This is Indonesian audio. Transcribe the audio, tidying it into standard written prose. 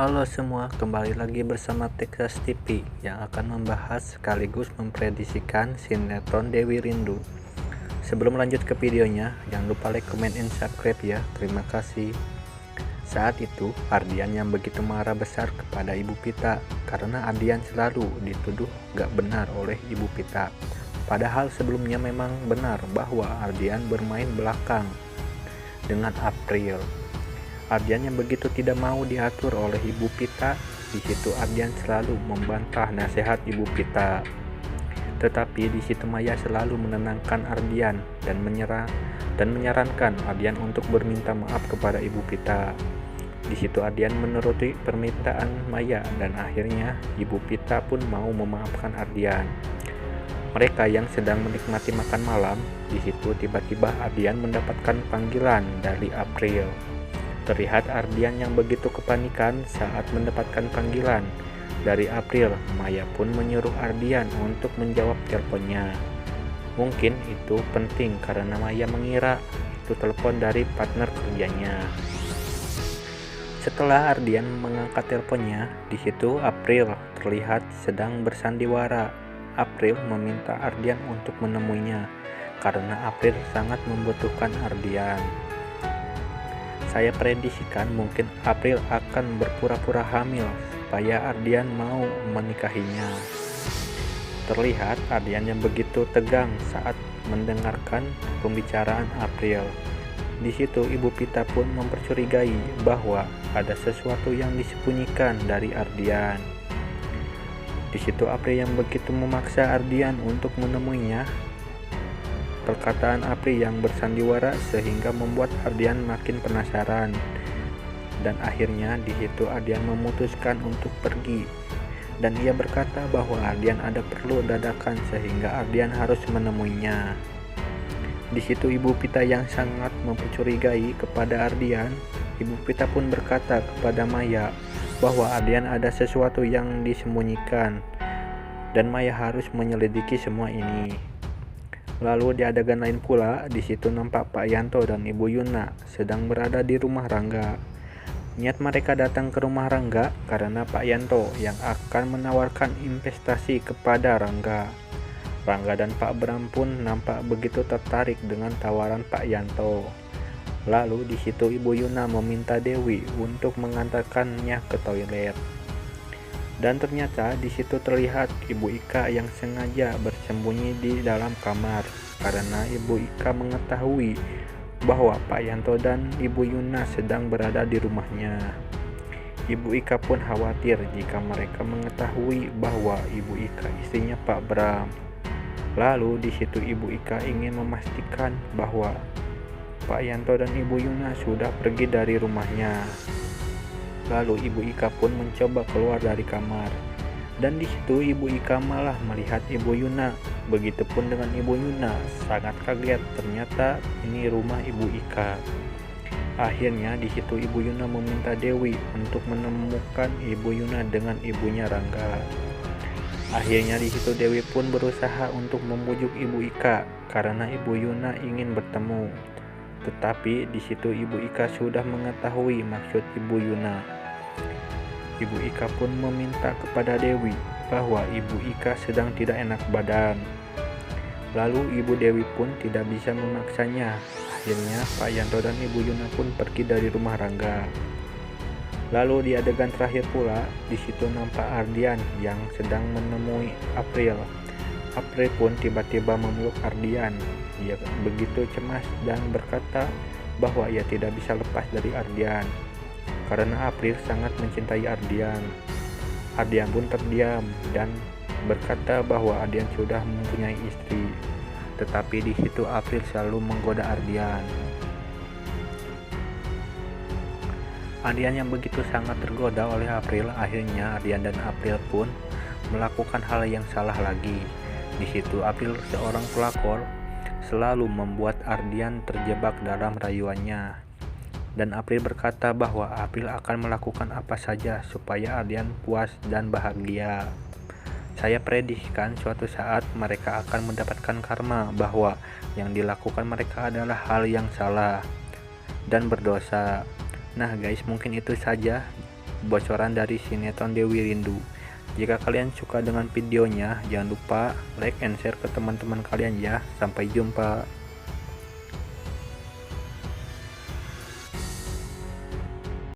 Halo semua, kembali lagi bersama Texas TV yang akan membahas sekaligus memprediksikan sinetron Dewi Rindu. Sebelum lanjut ke videonya, jangan lupa like, comment, and subscribe ya. Terima kasih. Saat itu, Ardian yang begitu marah besar kepada Ibu Pita karena Ardian selalu dituduh gak benar oleh Ibu Pita. Padahal sebelumnya memang benar bahwa Ardian bermain belakang dengan April. Ardian yang begitu tidak mau diatur oleh Ibu Pita, di situ Ardian selalu membantah nasihat Ibu Pita. Tetapi di situ Maya selalu menenangkan Ardian dan menyarankan Ardian untuk berminta maaf kepada Ibu Pita. Di situ Ardian menuruti permintaan Maya dan akhirnya Ibu Pita pun mau memaafkan Ardian. Mereka yang sedang menikmati makan malam, di situ tiba-tiba Ardian mendapatkan panggilan dari April. Terlihat Ardian yang begitu kepanikan saat mendapatkan panggilan dari April. Maya pun menyuruh Ardian untuk menjawab teleponnya. Mungkin itu penting karena Maya mengira itu telepon dari partner kerjanya. Setelah Ardian mengangkat teleponnya, di situ April terlihat sedang bersandiwara. April meminta Ardian untuk menemuinya karena April sangat membutuhkan Ardian. Saya prediksikan mungkin April akan berpura-pura hamil supaya Ardian mau menikahinya. Terlihat Ardian yang begitu tegang saat mendengarkan pembicaraan April. Di situ Ibu Pita pun mempercurigai bahwa ada sesuatu yang disembunyikan dari Ardian. Di situ April yang begitu memaksa Ardian untuk menemuinya. Perkataan April yang bersandiwara sehingga membuat Ardian makin penasaran. Dan akhirnya di situ Ardian memutuskan untuk pergi. Dan ia berkata bahwa Ardian ada perlu dadakan sehingga Ardian harus menemuinya. Di situ Ibu Pita yang sangat mempercurigai kepada Ardian, Ibu Pita pun berkata kepada Maya bahwa Ardian ada sesuatu yang disembunyikan dan Maya harus menyelidiki semua ini. Lalu di adegan lain pula, di situ nampak Pak Yanto dan Ibu Yuna sedang berada di rumah Rangga. Niat mereka datang ke rumah Rangga karena Pak Yanto yang akan menawarkan investasi kepada Rangga. Rangga dan Pak Bram pun nampak begitu tertarik dengan tawaran Pak Yanto. Lalu di situ Ibu Yuna meminta Dewi untuk mengantarkannya ke toilet. Dan ternyata di situ terlihat Ibu Ika yang sengaja bersembunyi di dalam kamar karena Ibu Ika mengetahui bahwa Pak Yanto dan Ibu Yuna sedang berada di rumahnya. Ibu Ika pun khawatir jika mereka mengetahui bahwa Ibu Ika istrinya Pak Bram. Lalu di situ Ibu Ika ingin memastikan bahwa Pak Yanto dan Ibu Yuna sudah pergi dari rumahnya. Lalu Ibu Ika pun mencoba keluar dari kamar. Dan di situ Ibu Ika malah melihat Ibu Yuna. Begitupun dengan Ibu Yuna, sangat kaget ternyata ini rumah Ibu Ika. Akhirnya di situ Ibu Yuna meminta Dewi untuk menemukan Ibu Yuna dengan ibunya Rangga. Akhirnya di situ Dewi pun berusaha untuk membujuk Ibu Ika karena Ibu Yuna ingin bertemu. Tetapi di situ Ibu Ika sudah mengetahui maksud Ibu Yuna. Ibu Ika pun meminta kepada Dewi bahwa Ibu Ika sedang tidak enak badan. Lalu Ibu Dewi pun tidak bisa memaksanya. Akhirnya Pak Yanto dan Ibu Yuna pun pergi dari rumah Rangga. Lalu di adegan terakhir pula, di situ nampak Ardian yang sedang menemui April. April pun tiba-tiba memeluk Ardian. Ia begitu cemas dan berkata bahwa ia tidak bisa lepas dari Ardian karena April sangat mencintai Ardian. Ardian pun terdiam dan berkata bahwa Ardian sudah mempunyai istri. Tetapi di situ April selalu menggoda Ardian. Ardian yang begitu sangat tergoda oleh April, akhirnya Ardian dan April pun melakukan hal yang salah lagi. Di situ April seorang pelakor selalu membuat Ardian terjebak dalam rayuannya. Dan April berkata bahwa April akan melakukan apa saja supaya Ardian puas dan bahagia. Saya prediksikan suatu saat mereka akan mendapatkan karma bahwa yang dilakukan mereka adalah hal yang salah dan berdosa. Nah guys, mungkin itu saja bocoran dari sinetron Dewi Rindu. Jika kalian suka dengan videonya, jangan lupa like and share ke teman-teman kalian ya. Sampai jumpa.